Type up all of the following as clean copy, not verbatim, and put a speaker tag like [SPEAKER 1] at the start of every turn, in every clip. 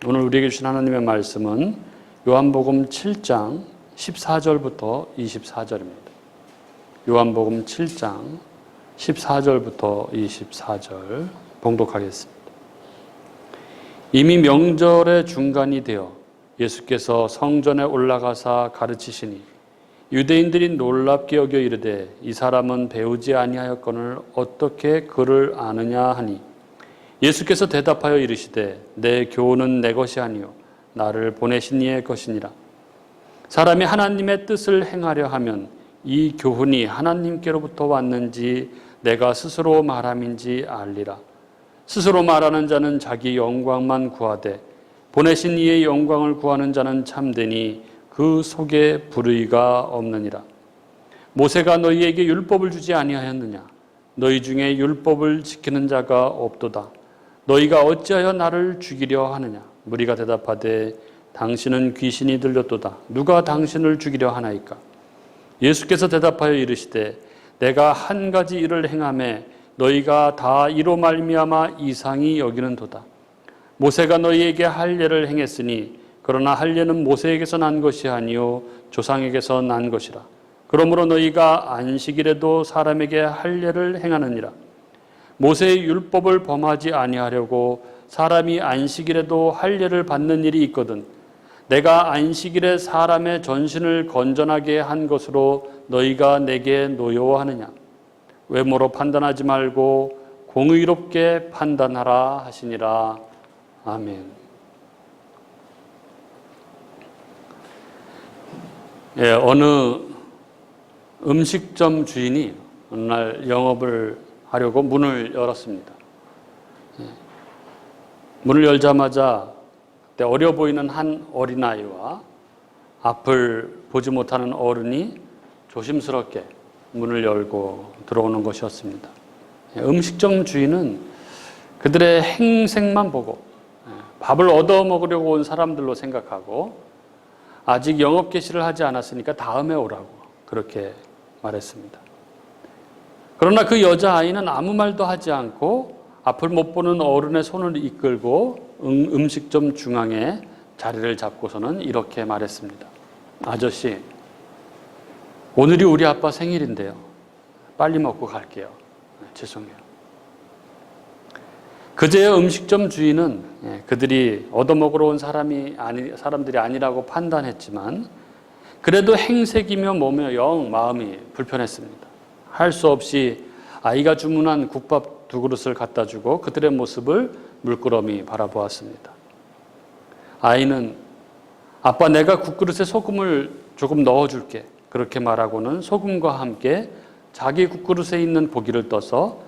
[SPEAKER 1] 오늘 우리에게 주신 하나님의 말씀은 요한복음 7장 14절부터 24절입니다. 요한복음 7장 14절부터 24절 봉독하겠습니다. 이미 명절의 중간이 되어 예수께서 성전에 올라가사 가르치시니 유대인들이 놀랍게 여겨 이르되 이 사람은 배우지 아니하였거늘 어떻게 그를 아느냐 하니 예수께서 대답하여 이르시되 내 교훈은 내 것이 아니요 나를 보내신 이의 것이니라. 사람이 하나님의 뜻을 행하려 하면 이 교훈이 하나님께로부터 왔는지 내가 스스로 말함인지 알리라. 스스로 말하는 자는 자기 영광만 구하되 보내신 이의 영광을 구하는 자는 참되니 그 속에 불의가 없느니라. 모세가 너희에게 율법을 주지 아니하였느냐? 너희 중에 율법을 지키는 자가 없도다. 너희가 어찌하여 나를 죽이려 하느냐? 무리가 대답하되 당신은 귀신이 들렸도다. 누가 당신을 죽이려 하나이까? 예수께서 대답하여 이르시되 내가 한 가지 일을 행하매 너희가 다 이로 말미암아 이상히 여기는도다. 모세가 너희에게 할례를 행했으니 그러나 할례는 모세에게서 난 것이 아니요 조상에게서 난 것이라. 그러므로 너희가 안식일에도 사람에게 할례를 행하느니라. 모세의 율법을 범하지 아니하려고 사람이 안식일에도 할례를 받는 일이 있거든 내가 안식일에 사람의 전신을 건전하게 한 것으로 너희가 내게 노여워하느냐? 외모로 판단하지 말고 공의롭게 판단하라 하시니라. 아멘. 어느 음식점 주인이 어느 날 영업을 하려고 문을 열었습니다. 문을 열자마자 그때 어려 보이는 한 어린아이와 앞을 보지 못하는 어른이 조심스럽게 문을 열고 들어오는 것이었습니다. 음식점 주인은 그들의 행색만 보고 밥을 얻어먹으려고 온 사람들로 생각하고 아직 영업 개시를 하지 않았으니까 다음에 오라고 그렇게 말했습니다. 그러나 그 여자아이는 아무 말도 하지 않고 앞을 못 보는 어른의 손을 이끌고 음식점 중앙에 자리를 잡고서는 이렇게 말했습니다. 아저씨, 오늘이 우리 아빠 생일인데요. 빨리 먹고 갈게요. 죄송해요. 그제야 음식점 주인은 그들이 얻어먹으러 온 사람들이 아니라고 판단했지만 그래도 행색이며 뭐며 영 마음이 불편했습니다. 할 수 없이 아이가 주문한 국밥 2그릇을 갖다 주고 그들의 모습을 물끄러미 바라보았습니다. 아이는 아빠 내가 국그릇에 소금을 조금 넣어줄게 그렇게 말하고는 소금과 함께 자기 국그릇에 있는 고기를 떠서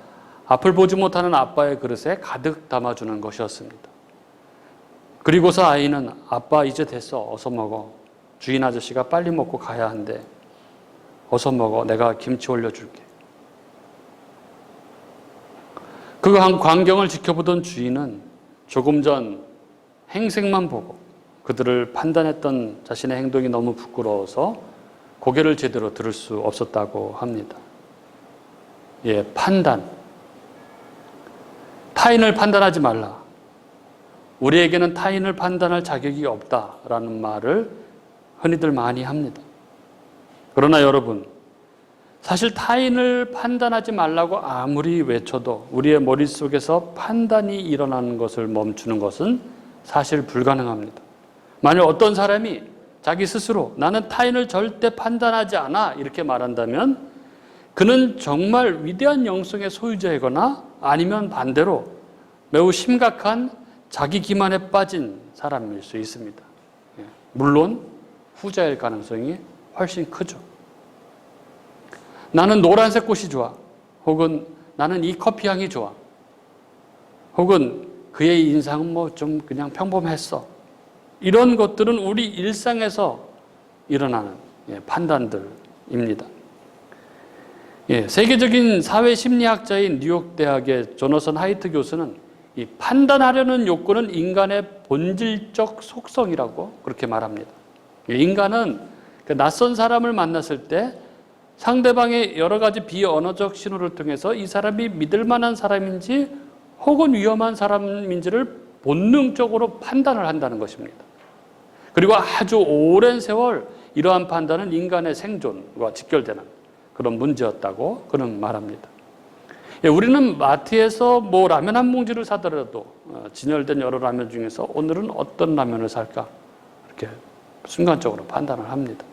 [SPEAKER 1] 앞을 보지 못하는 아빠의 그릇에 가득 담아주는 것이었습니다. 그리고서 아이는 아빠 이제 됐어 어서 먹어 주인 아저씨가 빨리 먹고 가야 한대 어서 먹어 내가 김치 올려줄게. 그 광경을 지켜보던 주인은 조금 전 행색만 보고 그들을 판단했던 자신의 행동이 너무 부끄러워서 고개를 제대로 들을 수 없었다고 합니다. 판단. 타인을 판단하지 말라. 우리에게는 타인을 판단할 자격이 없다라는 말을 흔히들 많이 합니다. 그러나 여러분, 사실 타인을 판단하지 말라고 아무리 외쳐도 우리의 머릿속에서 판단이 일어나는 것을 멈추는 것은 사실 불가능합니다. 만약 어떤 사람이 자기 스스로 나는 타인을 절대 판단하지 않아 이렇게 말한다면 그는 정말 위대한 영성의 소유자이거나 아니면 반대로 매우 심각한 자기 기만에 빠진 사람일 수 있습니다. 물론 후자일 가능성이 훨씬 크죠. 나는 노란색 꽃이 좋아. 혹은 나는 이 커피 향이 좋아. 혹은 그의 인상은 뭐 좀 그냥 평범했어. 이런 것들은 우리 일상에서 일어나는 판단들입니다. 세계적인 사회심리학자인 뉴욕 대학의 조너선 하이트 교수는 이 판단하려는 욕구는 인간의 본질적 속성이라고 그렇게 말합니다. 인간은 낯선 사람을 만났을 때 상대방의 여러 가지 비언어적 신호를 통해서 이 사람이 믿을 만한 사람인지 혹은 위험한 사람인지를 본능적으로 판단을 한다는 것입니다. 그리고 아주 오랜 세월 이러한 판단은 인간의 생존과 직결되는 그런 문제였다고 그는 말합니다. 우리는 마트에서 뭐 라면 한 봉지를 사더라도 진열된 여러 라면 중에서 오늘은 어떤 라면을 살까? 이렇게 순간적으로 판단을 합니다.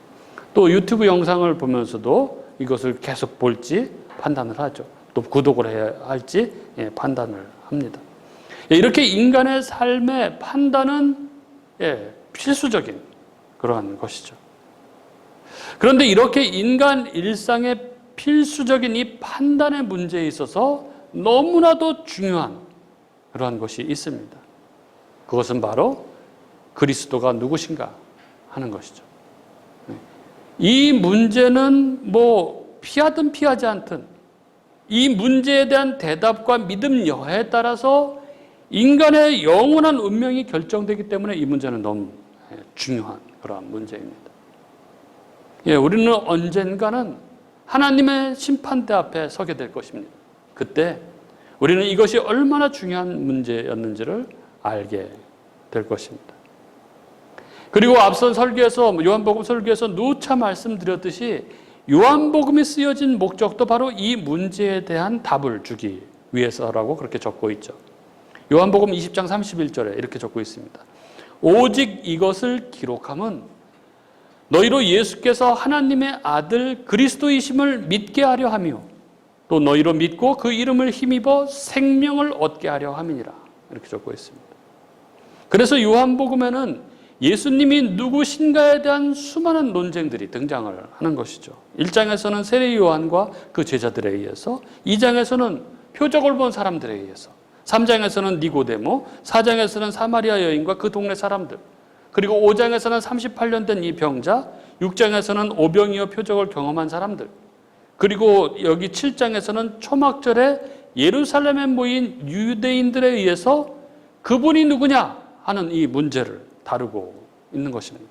[SPEAKER 1] 또 유튜브 영상을 보면서도 이것을 계속 볼지 판단을 하죠. 또 구독을 해야 할지 판단을 합니다. 이렇게 인간의 삶의 판단은 필수적인 그러한 것이죠. 그런데 이렇게 인간 일상의 필수적인 이 판단의 문제에 있어서 너무나도 중요한 그러한 것이 있습니다. 그것은 바로 그리스도가 누구신가 하는 것이죠. 이 문제는 뭐 피하든 피하지 않든 이 문제에 대한 대답과 믿음 여하에 따라서 인간의 영원한 운명이 결정되기 때문에 이 문제는 너무 중요한 그러한 문제입니다. 우리는 언젠가는 하나님의 심판대 앞에 서게 될 것입니다. 그때 우리는 이것이 얼마나 중요한 문제였는지를 알게 될 것입니다. 그리고 앞선 설교에서 요한복음 설교에서 누차 말씀드렸듯이 요한복음이 쓰여진 목적도 바로 이 문제에 대한 답을 주기 위해서라고 그렇게 적고 있죠. 요한복음 20장 31절에 이렇게 적고 있습니다. 오직 이것을 기록함은 너희로 예수께서 하나님의 아들 그리스도이심을 믿게 하려 하며 또 너희로 믿고 그 이름을 힘입어 생명을 얻게 하려 함이니라. 이렇게 적고 있습니다. 그래서 요한복음에는 예수님이 누구신가에 대한 수많은 논쟁들이 등장을 하는 것이죠. 1장에서는 세례 요한과 그 제자들에 의해서, 2장에서는 표적을 본 사람들에 의해서, 3장에서는 니고데모, 4장에서는 사마리아 여인과 그 동네 사람들, 그리고 5장에서는 38년 된 이 병자, 6장에서는 오병이어 표적을 경험한 사람들, 그리고 여기 7장에서는 초막절에 예루살렘에 모인 유대인들에 의해서 그분이 누구냐 하는 이 문제를 다루고 있는 것입니다.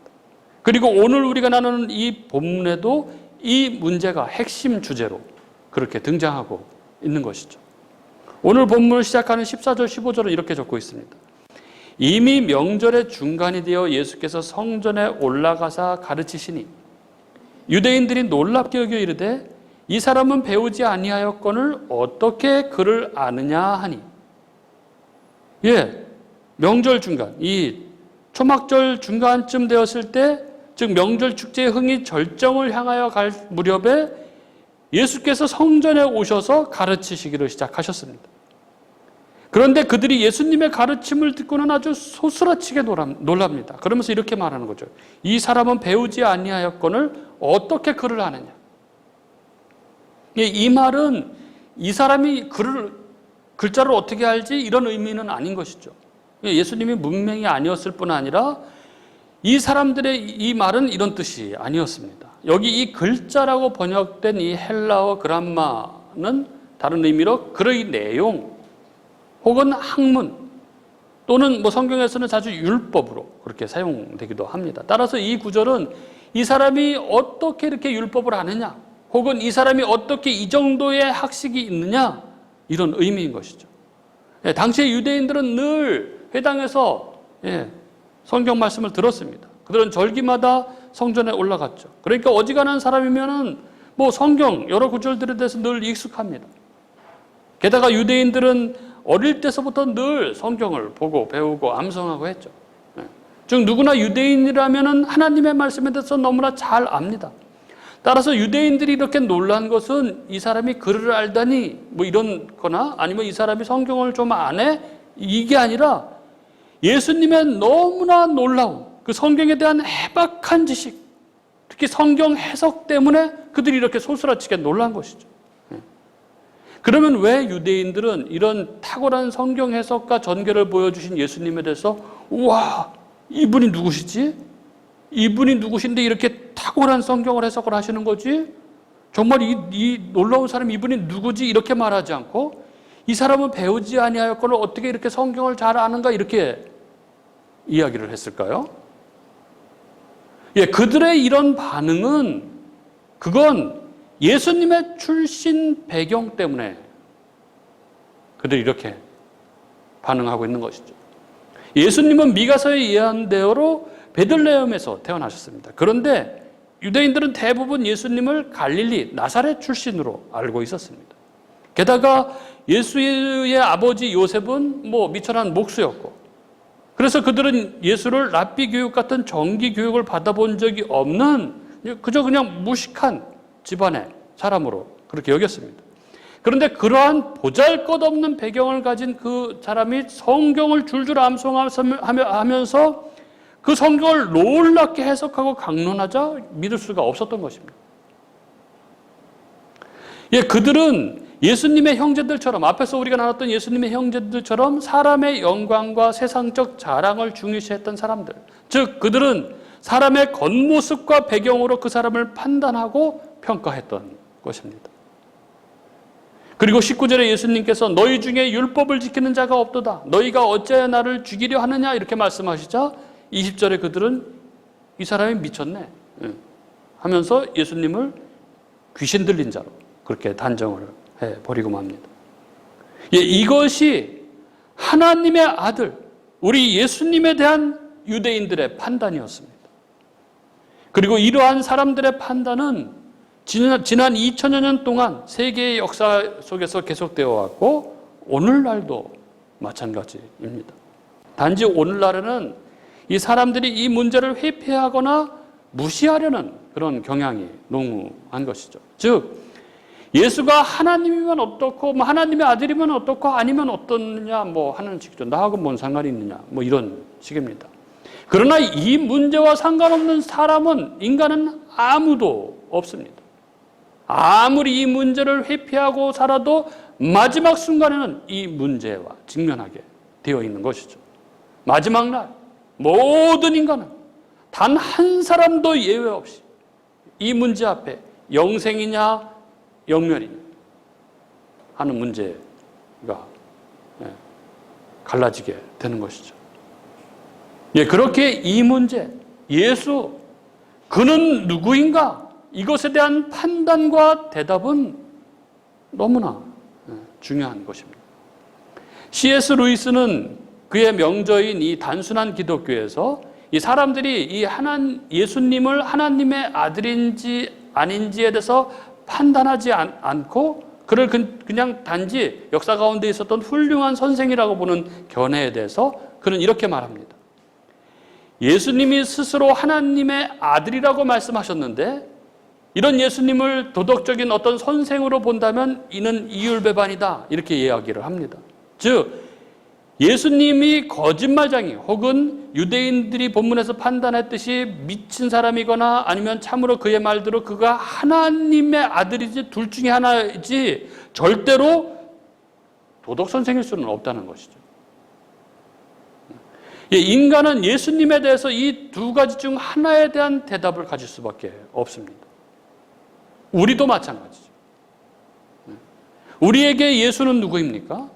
[SPEAKER 1] 그리고 오늘 우리가 나누는 이 본문에도 이 문제가 핵심 주제로 그렇게 등장하고 있는 것이죠. 오늘 본문을 시작하는 14절, 15절은 이렇게 적고 있습니다. 이미 명절의 중간이 되어 예수께서 성전에 올라가사 가르치시니 유대인들이 놀랍게 여겨 이르되 이 사람은 배우지 아니하였거늘 어떻게 그를 아느냐 하니. 명절 중간, 이 초막절 중간쯤 되었을 때, 즉 명절 축제의 흥이 절정을 향하여 갈 무렵에 예수께서 성전에 오셔서 가르치시기를 시작하셨습니다. 그런데 그들이 예수님의 가르침을 듣고는 아주 소스라치게 놀랍니다. 그러면서 이렇게 말하는 거죠. 이 사람은 배우지 아니하였거늘 어떻게 글을 아느냐. 이 말은 이 사람이 글자를 어떻게 알지? 이런 의미는 아닌 것이죠. 예수님이 문맹이 아니었을 뿐 아니라 이 사람들의 이 말은 이런 뜻이 아니었습니다. 여기 이 글자라고 번역된 이 헬라어 그람마는 다른 의미로 글의 내용 혹은 학문 또는 성경에서는 자주 율법으로 그렇게 사용되기도 합니다. 따라서 이 구절은 이 사람이 어떻게 이렇게 율법을 아느냐 혹은 이 사람이 어떻게 이 정도의 학식이 있느냐 이런 의미인 것이죠. 당시의 유대인들은 늘 회당에서 성경 말씀을 들었습니다. 그들은 절기마다 성전에 올라갔죠. 그러니까 어지간한 사람이면은 성경 여러 구절들에 대해서 늘 익숙합니다. 게다가 유대인들은 어릴 때서부터 늘 성경을 보고 배우고 암송하고 했죠. 즉 누구나 유대인이라면은 하나님의 말씀에 대해서 너무나 잘 압니다. 따라서 유대인들이 이렇게 놀란 것은 이 사람이 글을 알다니 이런 거나 아니면 이 사람이 성경을 좀 아네? 이게 아니라 예수님의 너무나 놀라운 그 성경에 대한 해박한 지식, 특히 성경 해석 때문에 그들이 이렇게 소스라치게 놀란 것이죠. 그러면 왜 유대인들은 이런 탁월한 성경 해석과 전개를 보여주신 예수님에 대해서 우와, 이분이 누구시지? 이분이 누구신데 이렇게 탁월한 성경을 해석을 하시는 거지? 정말 이 놀라운 사람 이분이 누구지? 이렇게 말하지 않고 이 사람은 배우지 아니하였거늘 어떻게 이렇게 성경을 잘 아는가? 이렇게 이야기를 했을까요? 그들의 이런 반응은 그건 예수님의 출신 배경 때문에 그들이 이렇게 반응하고 있는 것이죠. 예수님은 미가서의 예언대로 베들레헴에서 태어나셨습니다. 그런데 유대인들은 대부분 예수님을 갈릴리 나사렛 출신으로 알고 있었습니다. 게다가 예수의 아버지 요셉은 미천한 목수였고, 그래서 그들은 예수를 랍비 교육 같은 정기 교육을 받아본 적이 없는 그저 그냥 무식한 집안의 사람으로 그렇게 여겼습니다. 그런데 그러한 보잘것없는 배경을 가진 그 사람이 성경을 줄줄 암송하면서 그 성경을 놀랍게 해석하고 강론하자 믿을 수가 없었던 것입니다. 그들은 예수님의 형제들처럼, 앞에서 우리가 나눴던 예수님의 형제들처럼 사람의 영광과 세상적 자랑을 중요시했던 사람들, 즉 그들은 사람의 겉모습과 배경으로 그 사람을 판단하고 평가했던 것입니다. 그리고 19절에 예수님께서 너희 중에 율법을 지키는 자가 없도다, 너희가 어찌하여 나를 죽이려 하느냐 이렇게 말씀하시자 20절에 그들은 이 사람이 미쳤네 하면서 예수님을 귀신 들린 자로 그렇게 단정을 해버리고 맙니다. 이것이 하나님의 아들, 우리 예수님에 대한 유대인들의 판단이었습니다. 그리고 이러한 사람들의 판단은 지난 2000여 년 동안 세계의 역사 속에서 계속되어 왔고 오늘날도 마찬가지입니다. 단지 오늘날에는 이 사람들이 이 문제를 회피하거나 무시하려는 그런 경향이 농후한 것이죠. 즉 예수가 하나님이면 어떻고 하나님의 아들이면 어떻고 아니면 어떻느냐 하는 식이죠. 나하고 뭔 상관이 있느냐 이런 식입니다. 그러나 이 문제와 상관없는 사람은, 인간은 아무도 없습니다. 아무리 이 문제를 회피하고 살아도 마지막 순간에는 이 문제와 직면하게 되어 있는 것이죠. 마지막 날 모든 인간은 단 한 사람도 예외 없이 이 문제 앞에 영생이냐 영멸이냐 하는 문제가 갈라지게 되는 것이죠. 그렇게 이 문제, 예수, 그는 누구인가? 이것에 대한 판단과 대답은 너무나 중요한 것입니다. C.S. 루이스는 그의 명저인 이 단순한 기독교에서 이 사람들이 예수님을 하나님의 아들인지 아닌지에 대해서 판단하지 않고 그를 그냥 단지 역사 가운데 있었던 훌륭한 선생이라고 보는 견해에 대해서 그는 이렇게 말합니다. 예수님이 스스로 하나님의 아들이라고 말씀하셨는데 이런 예수님을 도덕적인 어떤 선생으로 본다면 이는 이율배반이다 이렇게 이야기를 합니다. 즉 예수님이 거짓말장이 혹은 유대인들이 본문에서 판단했듯이 미친 사람이거나 아니면 참으로 그의 말대로 그가 하나님의 아들이지 둘 중에 하나이지 절대로 도덕선생일 수는 없다는 것이죠. 인간은 예수님에 대해서 이 두 가지 중 하나에 대한 대답을 가질 수밖에 없습니다. 우리도 마찬가지죠. 우리에게 예수는 누구입니까?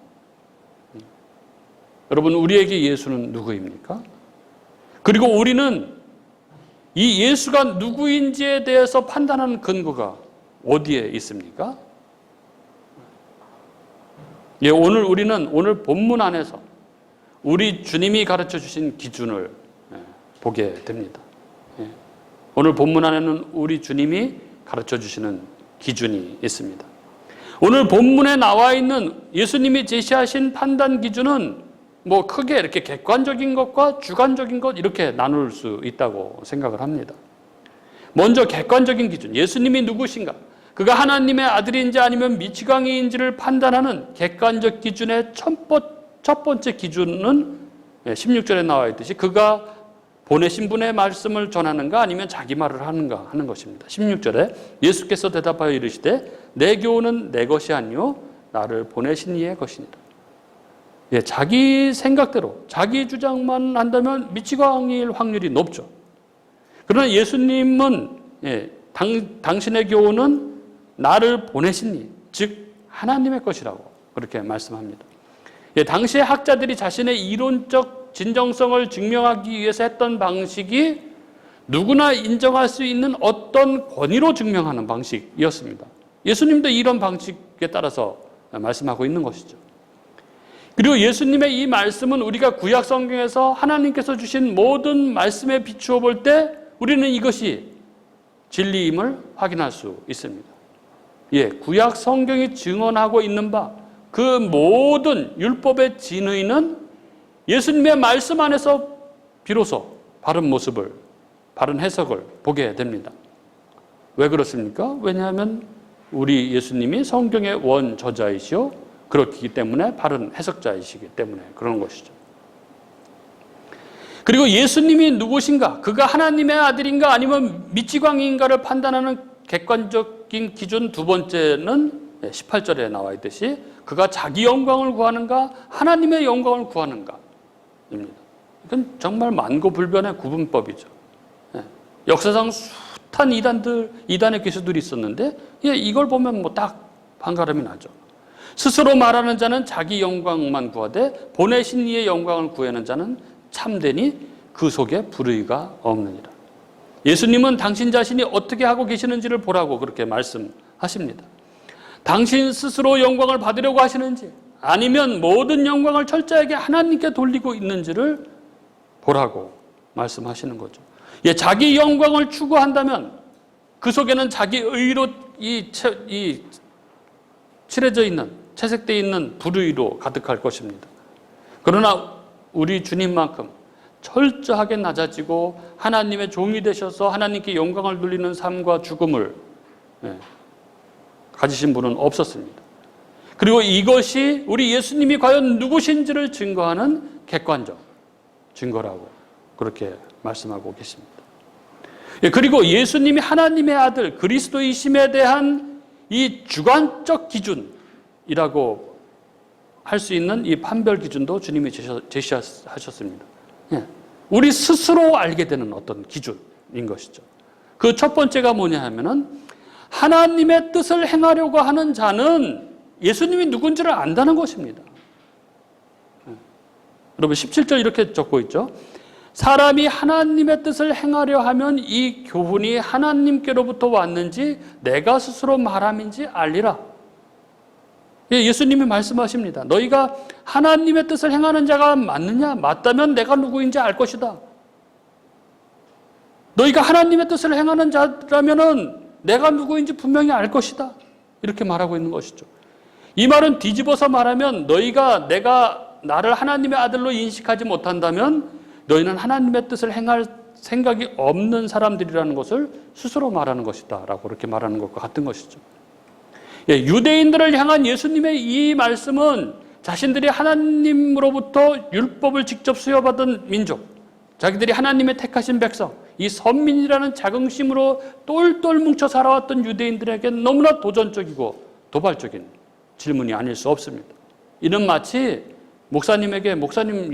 [SPEAKER 1] 여러분, 우리에게 예수는 누구입니까? 그리고 우리는 이 예수가 누구인지에 대해서 판단하는 근거가 어디에 있습니까? 오늘 본문 안에서 우리 주님이 가르쳐 주신 기준을 보게 됩니다. 오늘 본문 안에는 우리 주님이 가르쳐 주시는 기준이 있습니다. 오늘 본문에 나와 있는 예수님이 제시하신 판단 기준은 크게 이렇게 객관적인 것과 주관적인 것 이렇게 나눌 수 있다고 생각을 합니다. 먼저 객관적인 기준, 예수님이 누구신가? 그가 하나님의 아들인지 아니면 미치광이인지를 판단하는 객관적 기준의 첫 번째 기준은 16절에 나와 있듯이 그가 보내신 분의 말씀을 전하는가 아니면 자기 말을 하는가 하는 것입니다. 16절에 예수께서 대답하여 이르시되 내 교훈은 내 것이 아니요 나를 보내신 이의 것이니라. 자기 생각대로 자기 주장만 한다면 미치광이일 확률이 높죠. 그러나 예수님은 당신의 교훈은 나를 보내신 이, 즉 하나님의 것이라고 그렇게 말씀합니다. 당시의 학자들이 자신의 이론적 진정성을 증명하기 위해서 했던 방식이 누구나 인정할 수 있는 어떤 권위로 증명하는 방식이었습니다. 예수님도 이런 방식에 따라서 말씀하고 있는 것이죠. 그리고 예수님의 이 말씀은 우리가 구약 성경에서 하나님께서 주신 모든 말씀에 비추어 볼 때 우리는 이것이 진리임을 확인할 수 있습니다. 예, 구약 성경이 증언하고 있는 바 그 모든 율법의 진의는 예수님의 말씀 안에서 비로소 바른 모습을, 바른 해석을 보게 됩니다. 왜 그렇습니까? 왜냐하면 우리 예수님이 성경의 원저자이시오, 그렇기 때문에 바른 해석자이시기 때문에 그런 것이죠. 그리고 예수님이 누구신가, 그가 하나님의 아들인가 아니면 미치광이인가를 판단하는 객관적인 기준 두 번째는 18절에 나와 있듯이 그가 자기 영광을 구하는가 하나님의 영광을 구하는가 입니다. 이건 정말 만고불변의 구분법이죠. 역사상 숱한 이단의 교수들이 있었는데 이걸 보면 뭐 딱 반가름이 나죠. 스스로 말하는 자는 자기 영광만 구하되 보내신 이의 영광을 구하는 자는 참되니 그 속에 불의가 없느니라. 예수님은 당신 자신이 어떻게 하고 계시는지를 보라고 그렇게 말씀하십니다. 당신 스스로 영광을 받으려고 하시는지 아니면 모든 영광을 철저하게 하나님께 돌리고 있는지를 보라고 말씀하시는 거죠. 자기 영광을 추구한다면 그 속에는 자기 의로 칠해져 있는, 채색되어 있는 불의로 가득할 것입니다. 그러나 우리 주님만큼 철저하게 낮아지고 하나님의 종이 되셔서 하나님께 영광을 돌리는 삶과 죽음을 가지신 분은 없었습니다. 그리고 이것이 우리 예수님이 과연 누구신지를 증거하는 객관적 증거라고 그렇게 말씀하고 계십니다. 그리고 예수님이 하나님의 아들 그리스도이심에 대한 이 주관적 기준이라고 할 수 있는 이 판별 기준도 주님이 제시하셨습니다. 우리 스스로 알게 되는 어떤 기준인 것이죠. 그 첫 번째가 뭐냐 하면은 하나님의 뜻을 행하려고 하는 자는 예수님이 누군지를 안다는 것입니다. 여러분 17절 이렇게 적고 있죠. 사람이 하나님의 뜻을 행하려 하면 이 교훈이 하나님께로부터 왔는지 내가 스스로 말함인지 알리라. 예수님이 말씀하십니다. 너희가 하나님의 뜻을 행하는 자가 맞느냐? 맞다면 내가 누구인지 알 것이다. 너희가 하나님의 뜻을 행하는 자라면은 내가 누구인지 분명히 알 것이다. 이렇게 말하고 있는 것이죠. 이 말은 뒤집어서 말하면 너희가 내가 나를 하나님의 아들로 인식하지 못한다면 너희는 하나님의 뜻을 행할 생각이 없는 사람들이라는 것을 스스로 말하는 것이다 라고 그렇게 말하는 것과 같은 것이죠. 유대인들을 향한 예수님의 이 말씀은 자신들이 하나님으로부터 율법을 직접 수여받은 민족, 자기들이 하나님의 택하신 백성, 이 선민이라는 자긍심으로 똘똘 뭉쳐 살아왔던 유대인들에게 너무나 도전적이고 도발적인 질문이 아닐 수 없습니다. 이는 마치 목사님에게 목사님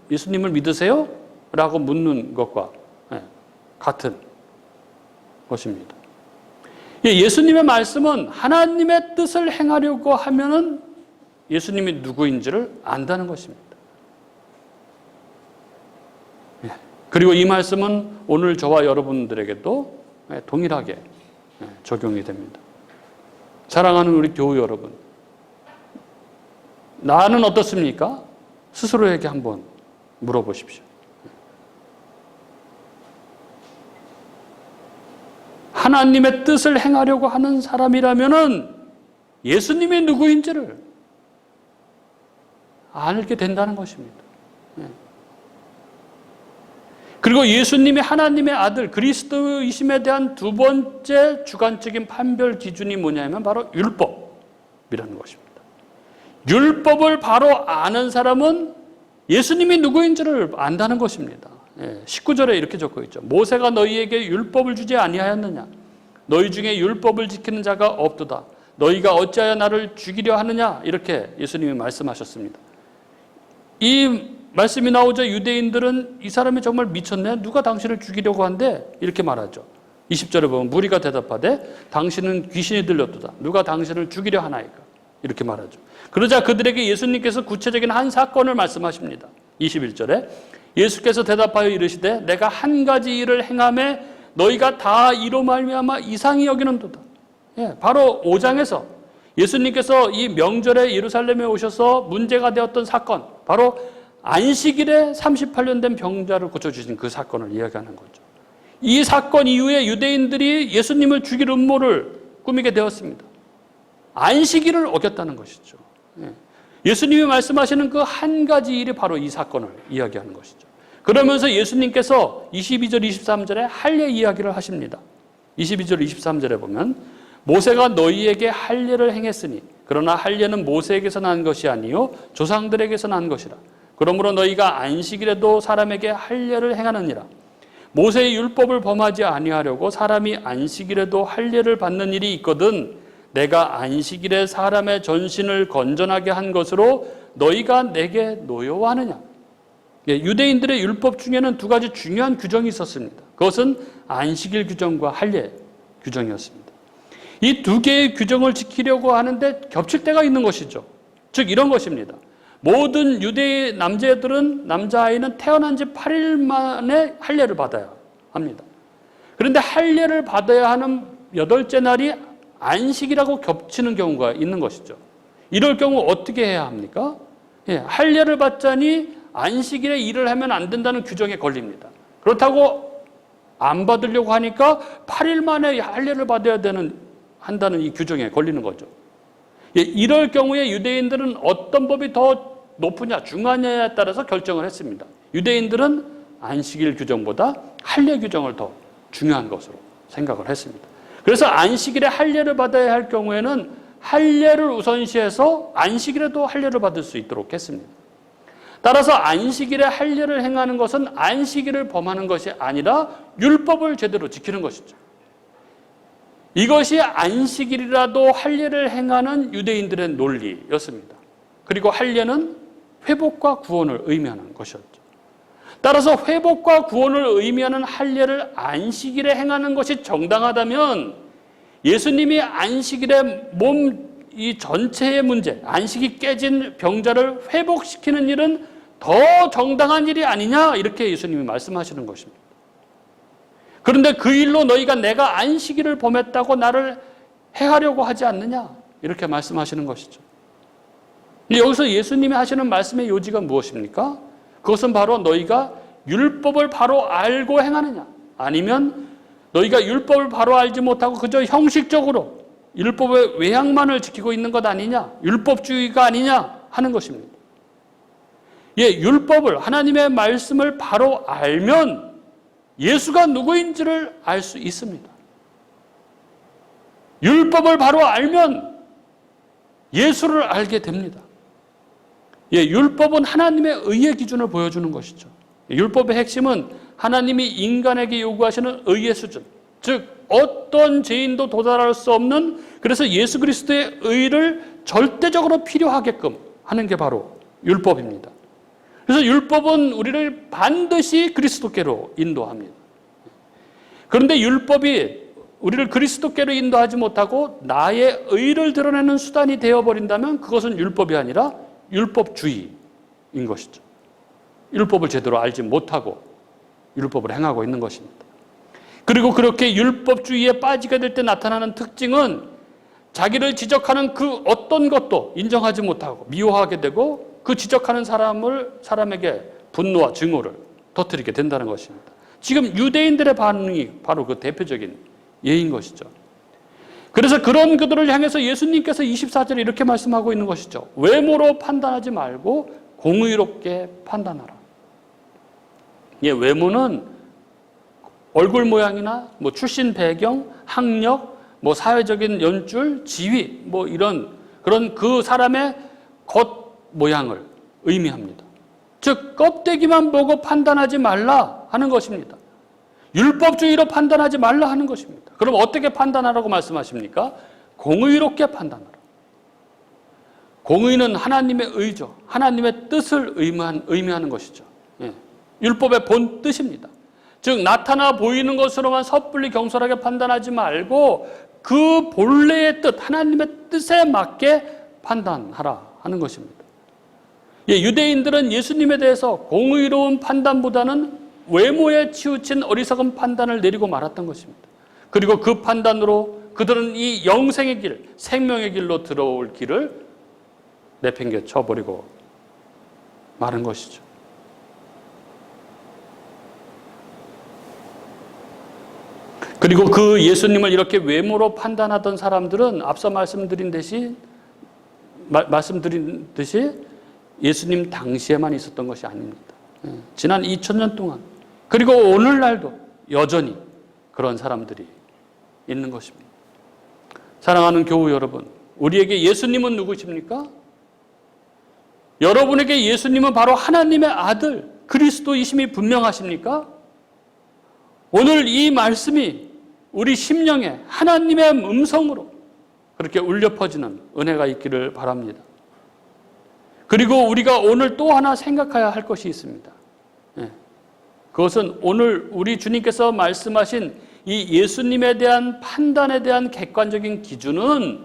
[SPEAKER 1] 예수님을 믿으세요? 라고 묻는 것과 같은 것입니다. 예수님의 말씀은 하나님의 뜻을 행하려고 하면은 예수님이 누구인지를 안다는 것입니다. 그리고 이 말씀은 오늘 저와 여러분들에게도 동일하게 적용이 됩니다. 사랑하는 우리 교우 여러분, 나는 어떻습니까? 스스로에게 한번 물어보십시오. 하나님의 뜻을 행하려고 하는 사람이라면은 예수님이 누구인지를 알게 된다는 것입니다. 그리고 예수님이 하나님의 아들 그리스도이심에 대한 두 번째 주관적인 판별 기준이 뭐냐면 바로 율법이라는 것입니다. 율법을 바로 아는 사람은 예수님이 누구인지를 안다는 것입니다. 19절에 이렇게 적혀 있죠. 모세가 너희에게 율법을 주지 아니하였느냐? 너희 중에 율법을 지키는 자가 없도다. 너희가 어찌하여 나를 죽이려 하느냐? 이렇게 예수님이 말씀하셨습니다. 이 말씀이 나오자 유대인들은 이 사람이 정말 미쳤네? 누가 당신을 죽이려고 한대? 이렇게 말하죠. 20절에 보면 무리가 대답하되 당신은 귀신이 들렸도다. 누가 당신을 죽이려 하나이까? 이렇게 말하죠. 그러자 그들에게 예수님께서 구체적인 한 사건을 말씀하십니다. 21절에 예수께서 대답하여 이르시되 내가 한 가지 일을 행하매 너희가 다 이로 말미암아 이상히 여기는도다. 바로 5장에서 예수님께서 이 명절에 예루살렘에 오셔서 문제가 되었던 사건, 바로 안식일에 38년 된 병자를 고쳐주신 그 사건을 이야기하는 거죠. 이 사건 이후에 유대인들이 예수님을 죽일 음모를 꾸미게 되었습니다. 안식일을 어겼다는 것이죠. 예수님이 말씀하시는 그 한 가지 일이 바로 이 사건을 이야기하는 것이죠. 그러면서 예수님께서 22절, 23절에 할례 이야기를 하십니다. 22절, 23절에 보면 모세가 너희에게 할례를 행했으니 그러나 할례는 모세에게서 난 것이 아니요 조상들에게서 난 것이라. 그러므로 너희가 안식일에도 사람에게 할례를 행하느니라. 모세의 율법을 범하지 아니하려고 사람이 안식일에도 할례를 받는 일이 있거든 내가 안식일에 사람의 전신을 건전하게 한 것으로 너희가 내게 노여워하느냐. 유대인들의 율법 중에는 두 가지 중요한 규정이 있었습니다. 그것은 안식일 규정과 할례 규정이었습니다. 이 두 개의 규정을 지키려고 하는데 겹칠 때가 있는 것이죠. 즉 이런 것입니다. 모든 유대의 남자아이는 태어난 지 8일 만에 할례를 받아야 합니다. 그런데 할례를 받아야 하는 8째 날이 안식이라고 겹치는 경우가 있는 것이죠. 이럴 경우 어떻게 해야 합니까? 할례를 받자니 안식일에 일을 하면 안 된다는 규정에 걸립니다. 그렇다고 안 받으려고 하니까 8일 만에 할례를 받아야 한다는 이 규정에 걸리는 거죠. 이럴 경우에 유대인들은 어떤 법이 더 높으냐, 중하냐에 따라서 결정을 했습니다. 유대인들은 안식일 규정보다 할례 규정을 더 중요한 것으로 생각을 했습니다. 그래서 안식일에 할례를 받아야 할 경우에는 할례를 우선시해서 안식일에도 할례를 받을 수 있도록 했습니다. 따라서 안식일에 할례를 행하는 것은 안식일을 범하는 것이 아니라 율법을 제대로 지키는 것이죠. 이것이 안식일이라도 할례를 행하는 유대인들의 논리였습니다. 그리고 할례는 회복과 구원을 의미하는 것이었죠. 따라서 회복과 구원을 의미하는 할례를 안식일에 행하는 것이 정당하다면 예수님이 안식일에 몸 이 전체의 문제, 안식이 깨진 병자를 회복시키는 일은 더 정당한 일이 아니냐 이렇게 예수님이 말씀하시는 것입니다. 그런데 그 일로 너희가 내가 안식일을 범했다고 나를 해하려고 하지 않느냐 이렇게 말씀하시는 것이죠. 여기서 예수님이 하시는 말씀의 요지가 무엇입니까? 그것은 바로 너희가 율법을 바로 알고 행하느냐 아니면 너희가 율법을 바로 알지 못하고 그저 형식적으로 율법의 외양만을 지키고 있는 것 아니냐, 율법주의가 아니냐 하는 것입니다. 율법을, 하나님의 말씀을 바로 알면 예수가 누구인지를 알 수 있습니다. 율법을 바로 알면 예수를 알게 됩니다. 율법은 하나님의 의의 기준을 보여주는 것이죠. 율법의 핵심은 하나님이 인간에게 요구하시는 의의 수준, 즉 어떤 죄인도 도달할 수 없는, 그래서 예수 그리스도의 의를 절대적으로 필요하게끔 하는 게 바로 율법입니다. 그래서 율법은 우리를 반드시 그리스도께로 인도합니다. 그런데 율법이 우리를 그리스도께로 인도하지 못하고 나의 의를 드러내는 수단이 되어버린다면 그것은 율법이 아니라 율법주의인 것이죠. 율법을 제대로 알지 못하고 율법을 행하고 있는 것입니다. 그리고 그렇게 율법주의에 빠지게 될 때 나타나는 특징은 자기를 지적하는 그 어떤 것도 인정하지 못하고 미워하게 되고 그 지적하는 사람에게 분노와 증오를 터뜨리게 된다는 것입니다. 지금 유대인들의 반응이 바로 그 대표적인 예인 것이죠. 그래서 그런 그들을 향해서 예수님께서 24절에 이렇게 말씀하고 있는 것이죠. 외모로 판단하지 말고 공의롭게 판단하라. 외모는 얼굴 모양이나 출신 배경, 학력, 사회적인 연줄, 지위, 이런 그런 그 사람의 겉 모양을 의미합니다. 즉 껍데기만 보고 판단하지 말라 하는 것입니다. 율법주의로 판단하지 말라 하는 것입니다. 그럼 어떻게 판단하라고 말씀하십니까? 공의롭게 판단하라. 공의는 하나님의 의죠. 하나님의 뜻을 의미하는 것이죠. 율법의 본 뜻입니다. 즉 나타나 보이는 것으로만 섣불리 경솔하게 판단하지 말고 그 본래의 뜻, 하나님의 뜻에 맞게 판단하라 하는 것입니다. 유대인들은 예수님에 대해서 공의로운 판단보다는 외모에 치우친 어리석은 판단을 내리고 말았던 것입니다. 그리고 그 판단으로 그들은 이 영생의 길, 생명의 길로 들어올 길을 내팽개 쳐버리고 마는 것이죠. 그리고 그 예수님을 이렇게 외모로 판단하던 사람들은 앞서 말씀드린 듯이 예수님 당시에만 있었던 것이 아닙니다. 지난 2000년 동안, 그리고 오늘날도 여전히 그런 사람들이 있는 것입니다. 사랑하는 교우 여러분, 우리에게 예수님은 누구십니까? 여러분에게 예수님은 바로 하나님의 아들 그리스도이심이 분명하십니까? 오늘 이 말씀이 우리 심령에 하나님의 음성으로 그렇게 울려 퍼지는 은혜가 있기를 바랍니다. 그리고 우리가 오늘 또 하나 생각해야 할 것이 있습니다. 그것은 오늘 우리 주님께서 말씀하신 이 예수님에 대한 판단에 대한 객관적인 기준은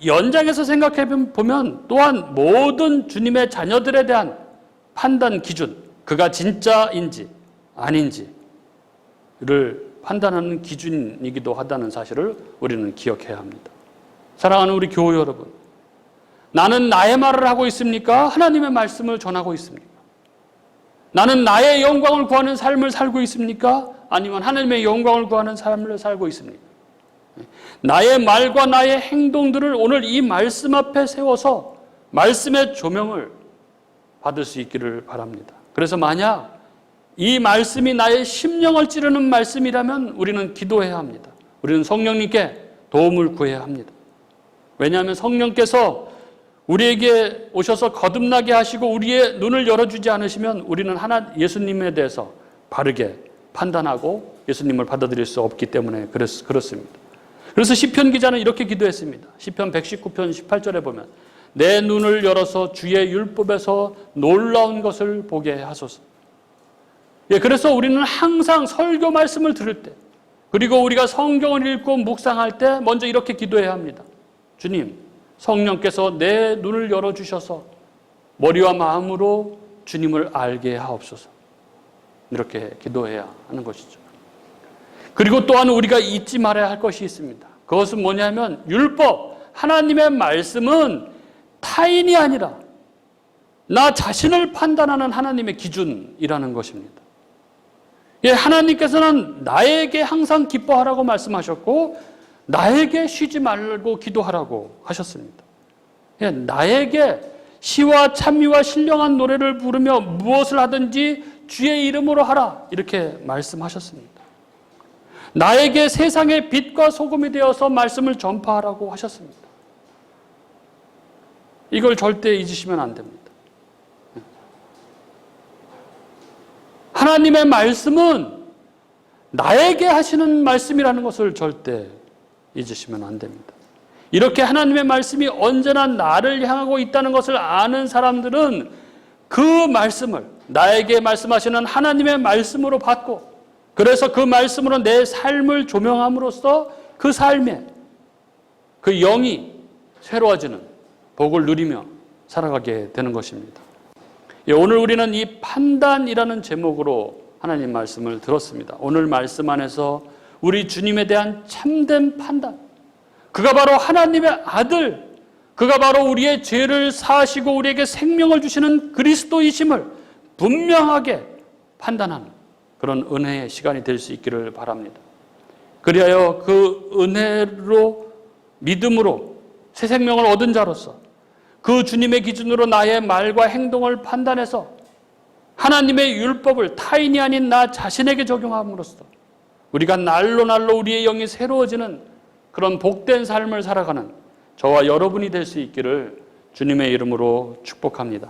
[SPEAKER 1] 연장해서 생각해 보면 또한 모든 주님의 자녀들에 대한 판단 기준, 그가 진짜인지 아닌지를 판단하는 기준이기도 하다는 사실을 우리는 기억해야 합니다. 사랑하는 우리 교우 여러분, 나는 나의 말을 하고 있습니까? 하나님의 말씀을 전하고 있습니까? 나는 나의 영광을 구하는 삶을 살고 있습니까? 아니면 하나님의 영광을 구하는 삶을 살고 있습니까? 나의 말과 나의 행동들을 오늘 이 말씀 앞에 세워서 말씀의 조명을 받을 수 있기를 바랍니다. 그래서 만약 이 말씀이 나의 심령을 찌르는 말씀이라면 우리는 기도해야 합니다. 우리는 성령님께 도움을 구해야 합니다. 왜냐하면 성령께서 우리에게 오셔서 거듭나게 하시고 우리의 눈을 열어주지 않으시면 우리는 예수님에 대해서 바르게 판단하고 예수님을 받아들일 수 없기 때문에 그렇습니다. 그래서 시편 기자는 이렇게 기도했습니다. 시편 119편 18절에 보면 내 눈을 열어서 주의 율법에서 놀라운 것을 보게 하소서. 그래서 우리는 항상 설교 말씀을 들을 때, 그리고 우리가 성경을 읽고 묵상할 때 먼저 이렇게 기도해야 합니다. 주님, 성령께서 내 눈을 열어주셔서 머리와 마음으로 주님을 알게 하옵소서. 이렇게 기도해야 하는 것이죠. 그리고 또한 우리가 잊지 말아야 할 것이 있습니다. 그것은 뭐냐면 율법, 하나님의 말씀은 타인이 아니라 나 자신을 판단하는 하나님의 기준이라는 것입니다. 하나님께서는 나에게 항상 기뻐하라고 말씀하셨고 나에게 쉬지 말고 기도하라고 하셨습니다. 나에게 시와 찬미와 신령한 노래를 부르며 무엇을 하든지 주의 이름으로 하라 이렇게 말씀하셨습니다. 나에게 세상의 빛과 소금이 되어서 말씀을 전파하라고 하셨습니다. 이걸 절대 잊으시면 안 됩니다. 하나님의 말씀은 나에게 하시는 말씀이라는 것을 절대 잊으시면 안 됩니다. 이렇게 하나님의 말씀이 언제나 나를 향하고 있다는 것을 아는 사람들은 그 말씀을 나에게 말씀하시는 하나님의 말씀으로 받고, 그래서 그 말씀으로 내 삶을 조명함으로써 그 삶에 그 영이 새로워지는 복을 누리며 살아가게 되는 것입니다. 오늘 우리는 이 판단이라는 제목으로 하나님 말씀을 들었습니다. 오늘 말씀 안에서 우리 주님에 대한 참된 판단, 그가 바로 하나님의 아들, 그가 바로 우리의 죄를 사하시고 우리에게 생명을 주시는 그리스도이심을 분명하게 판단하는 그런 은혜의 시간이 될 수 있기를 바랍니다. 그리하여 그 은혜로 믿음으로 새 생명을 얻은 자로서 그 주님의 기준으로 나의 말과 행동을 판단해서 하나님의 율법을 타인이 아닌 나 자신에게 적용함으로써 우리가 날로 우리의 영이 새로워지는 그런 복된 삶을 살아가는 저와 여러분이 될 수 있기를 주님의 이름으로 축복합니다.